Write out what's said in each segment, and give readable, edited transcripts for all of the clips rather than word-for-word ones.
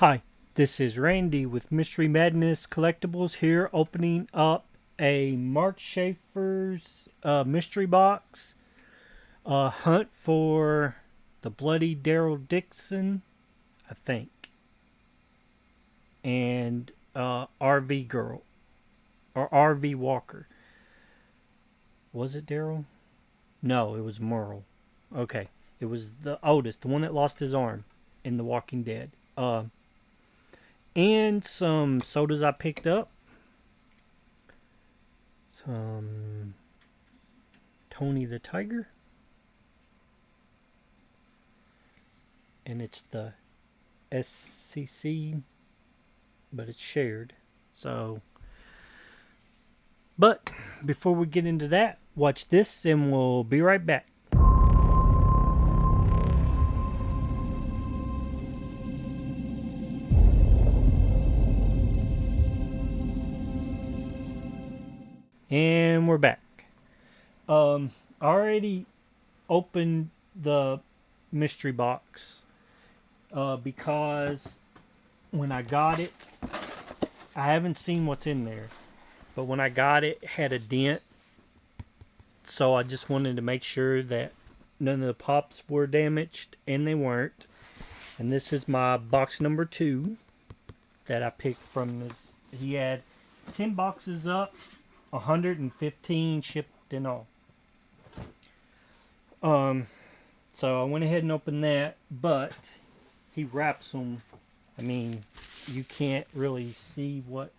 Hi, this is Randy with Mystery Madness Collectibles here, opening up a Mark Schaefer's mystery box. Hunt for the Bloody Daryl Dixon, I think, and RV Girl or RV Walker. Was it Daryl? No, it was Merle. Okay, it was the oldest, the one that lost his arm in The Walking Dead. And some sodas I picked up. Some Tony the Tiger. And it's the SCC, but it's shared. So, but before we get into that, watch this and we'll be right back. And we're back. I already opened the mystery box because when I got it, I haven't seen what's in there, but when I got it, it had a dent. So I just wanted to make sure that none of the pops were damaged, and they weren't. And this is my box number 2 that I picked from this. He had 10 boxes up, 115 shipped and all. So I went ahead and opened that, but he wraps them. I mean, you can't really see what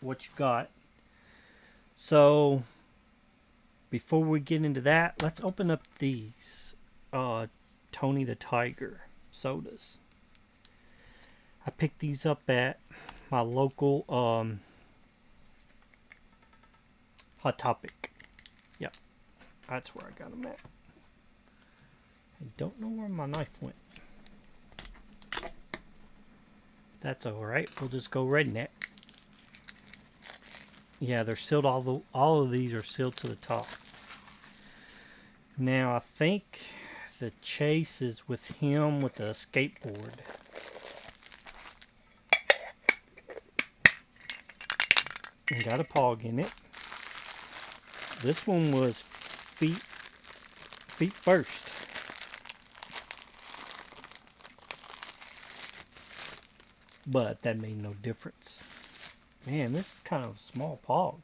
you got. So before we get into that, let's open up these Tony the Tiger sodas. I picked these up at my local Hot Topic. Yep, that's where I got them at. I don't know where my knife went. That's alright, we'll just go redneck. Yeah, they're sealed, all of these are sealed to the top. Now, I think the chase is with him with a skateboard. And got a pog in it. This one was feet first. But that made no difference. Man, this is kind of a small pog.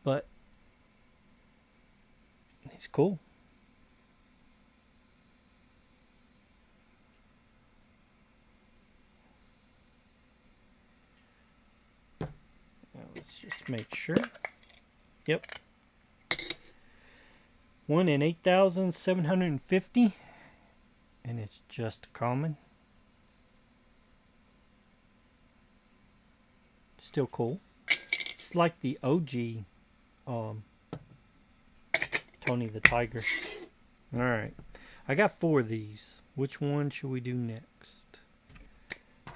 But he's cool. Now let's just make sure. Yep. 1 in 8,750. And it's just common. Still cool. It's like the OG Tony the Tiger. Alright. I got 4 of these. Which one should we do next?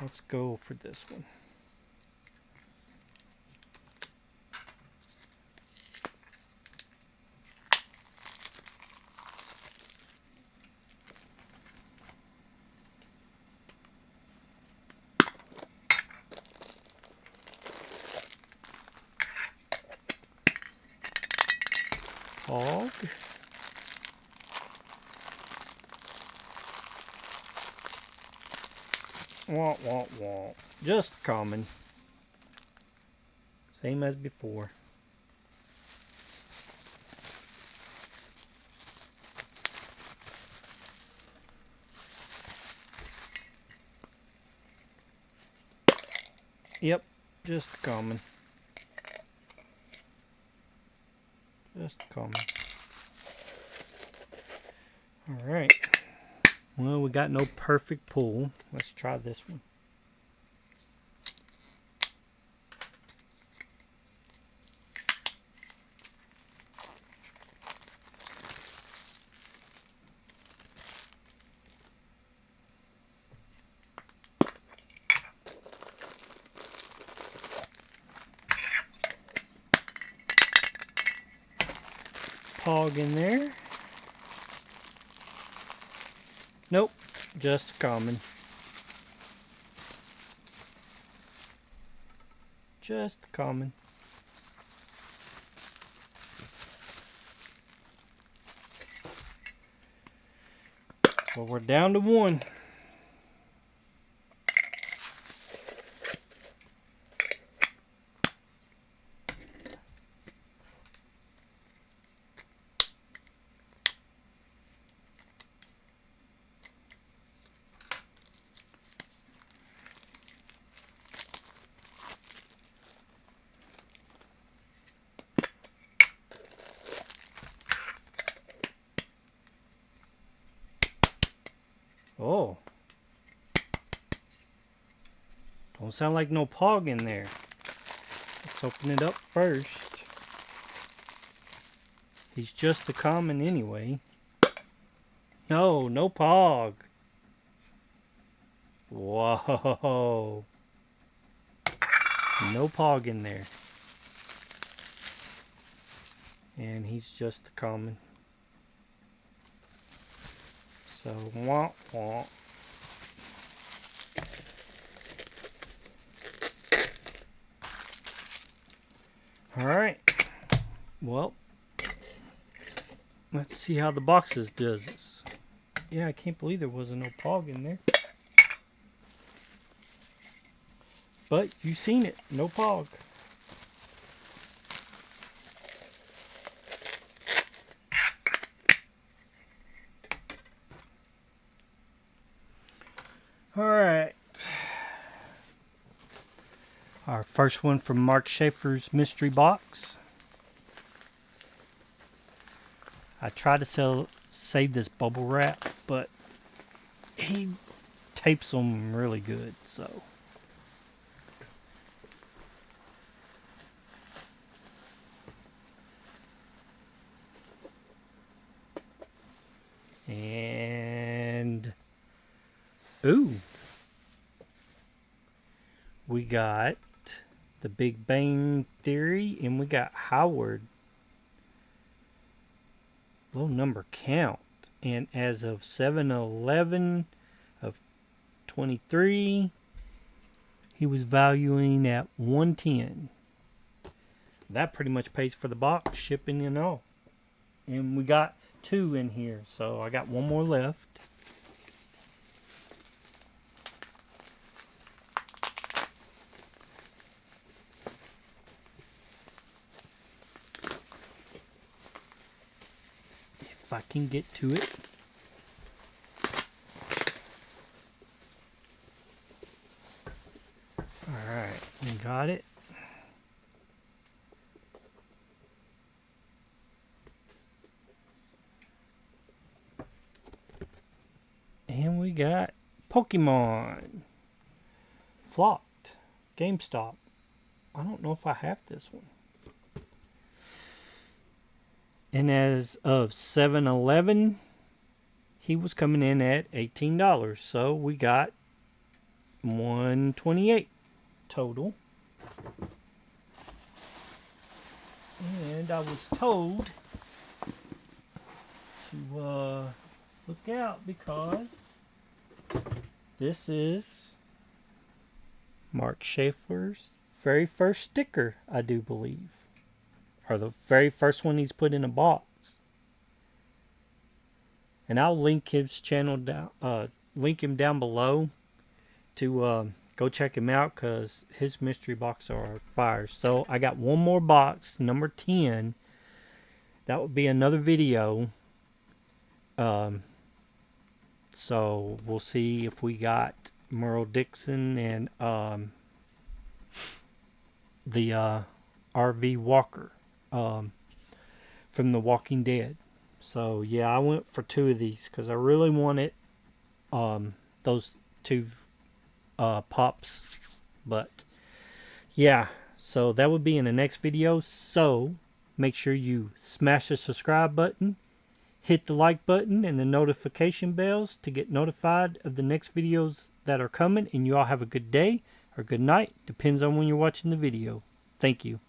Let's go for this one. Hog. Wah, wah, wah. Just common. Same as before. Yep, just common. Just common. Alright. Well, we got no perfect pull. Let's try this one. Pog in there. Nope, just common. Just common. Well, we're down to one. Oh. Don't sound like no pog in there. Let's open it up first. He's just a common anyway. No, no pog. Whoa. No pog in there. And he's just a common. So, womp womp. Alright. Well, let's see how the boxes does this. Yeah, I can't believe there wasn't no pog in there. But you seen it, no pog. Alright. Our first one from Mark Schaefer's mystery box. I tried to save this bubble wrap, but he tapes them really good, so. And ooh, we got The Big Bang Theory, and we got Howard. Low number count. And as of 7/11 of 23, he was valuing at $110. That pretty much pays for the box, shipping and all. And we got 2 in here, so I got 1 more left. If I can get to it. Alright, we got it. And we got Pokemon. Flocked. GameStop. I don't know if I have this one. And as of 7/11, he was coming in at $18. So we got $128 total. And I was told to look out because this is Mark Schaefer's very first sticker, I do believe. Or the very first one he's put in a box. And I'll link his channel down, link him down below to go check him out because his mystery boxes are fire. So I got 1 more box, number 10. That would be another video. So we'll see if we got Merle Dixon and the RV Walker from The Walking Dead. So yeah, I went for 2 of these because I really wanted those 2 pops. But yeah, so that would be in the next video. So make sure you smash the subscribe button, hit the like button and the notification bells to get notified of the next videos that are coming. And you all have a good day or good night. Depends on when you're watching the video. Thank you.